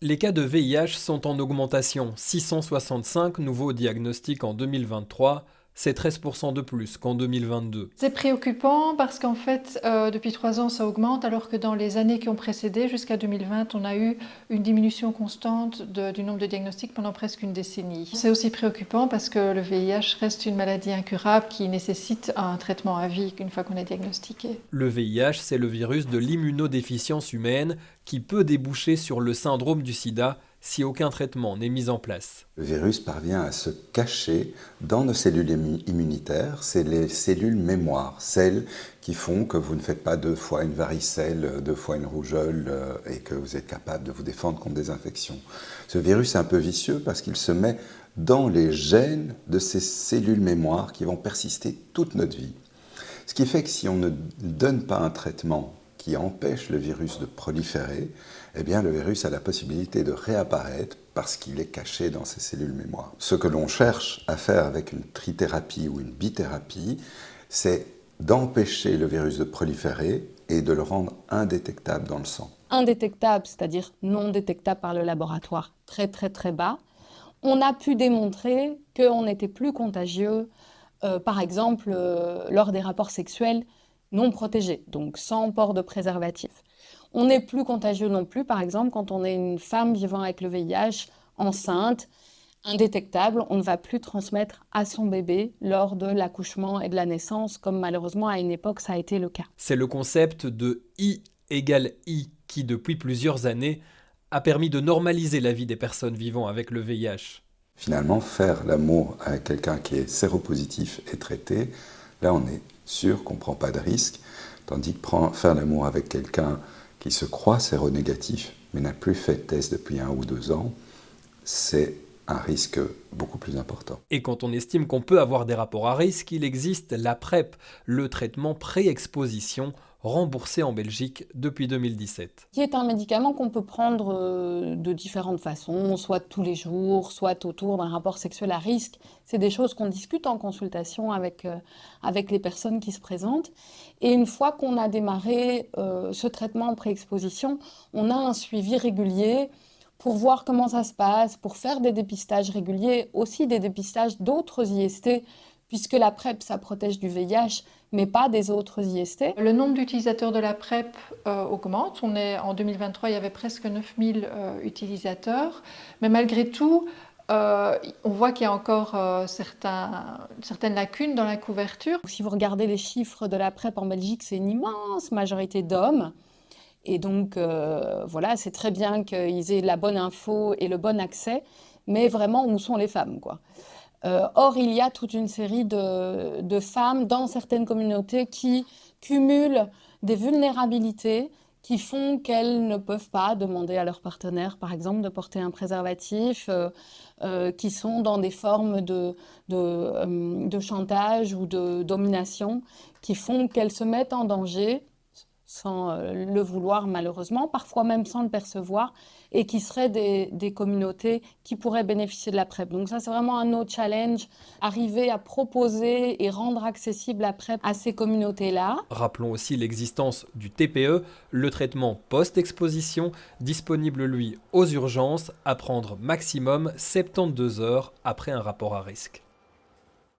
Les cas de VIH sont en augmentation. 665 nouveaux diagnostics en 2023, c'est 13% de plus qu'en 2022. C'est préoccupant parce qu'en fait, depuis 3 ans, ça augmente, alors que dans les années qui ont précédé, jusqu'à 2020, on a eu une diminution constante du nombre de diagnostics pendant presque une décennie. C'est aussi préoccupant parce que le VIH reste une maladie incurable qui nécessite un traitement à vie une fois qu'on est diagnostiqué. Le VIH, c'est le virus de l'immunodéficience humaine qui peut déboucher sur le syndrome du sida si aucun traitement n'est mis en place. Le virus parvient à se cacher dans nos cellules immunitaires, c'est les cellules mémoire, celles qui font que vous ne faites pas 2 fois une varicelle, 2 fois une rougeole et que vous êtes capable de vous défendre contre des infections. Ce virus est un peu vicieux parce qu'il se met dans les gènes de ces cellules mémoire qui vont persister toute notre vie. Ce qui fait que si on ne donne pas un traitement qui empêche le virus de proliférer, eh bien le virus a la possibilité de réapparaître parce qu'il est caché dans ces cellules mémoire. Ce que l'on cherche à faire avec une trithérapie ou une bithérapie, c'est d'empêcher le virus de proliférer et de le rendre indétectable dans le sang. Indétectable, c'est-à-dire non détectable par le laboratoire, très très très bas. On a pu démontrer qu'on était plus contagieux, par exemple, lors des rapports sexuels non protégés, donc sans port de préservatif. On n'est plus contagieux non plus, par exemple, quand on est une femme vivant avec le VIH, enceinte, indétectable, on ne va plus transmettre à son bébé lors de l'accouchement et de la naissance, comme malheureusement à une époque ça a été le cas. C'est le concept de I égale I qui, depuis plusieurs années, a permis de normaliser la vie des personnes vivant avec le VIH. Finalement, faire l'amour avec quelqu'un qui est séropositif et traité, là on est sûr qu'on ne prend pas de risque, tandis que faire l'amour avec quelqu'un qui se croit séronégatif, mais n'a plus fait de test depuis 1 ou 2 ans, c'est un risque beaucoup plus important. Et quand on estime qu'on peut avoir des rapports à risque, il existe la PrEP, le traitement pré-exposition, remboursé en Belgique depuis 2017. Qui est un médicament qu'on peut prendre de différentes façons, soit tous les jours, soit autour d'un rapport sexuel à risque. C'est des choses qu'on discute en consultation avec les personnes qui se présentent. Et une fois qu'on a démarré ce traitement en pré-exposition, on a un suivi régulier pour voir comment ça se passe, pour faire des dépistages réguliers, aussi des dépistages d'autres IST, puisque la PrEP, ça protège du VIH, mais pas des autres IST. Le nombre d'utilisateurs de la PrEP augmente. En 2023, il y avait presque 9000 utilisateurs, mais malgré tout, on voit qu'il y a encore certaines lacunes dans la couverture. Si vous regardez les chiffres de la PrEP en Belgique, c'est une immense majorité d'hommes. Et donc, voilà, c'est très bien qu'ils aient la bonne info et le bon accès, mais vraiment, où sont les femmes, quoi. Or, il y a toute une série de femmes dans certaines communautés qui cumulent des vulnérabilités qui font qu'elles ne peuvent pas demander à leur partenaire, par exemple, de porter un préservatif, qui sont dans des formes de chantage ou de domination, qui font qu'elles se mettent en danger sans le vouloir malheureusement, parfois même sans le percevoir, et qui seraient des communautés qui pourraient bénéficier de la PrEP. Donc ça, c'est vraiment un autre challenge, arriver à proposer et rendre accessible la PrEP à ces communautés-là. Rappelons aussi l'existence du TPE, le traitement post-exposition, disponible lui aux urgences, à prendre maximum 72 heures après un rapport à risque.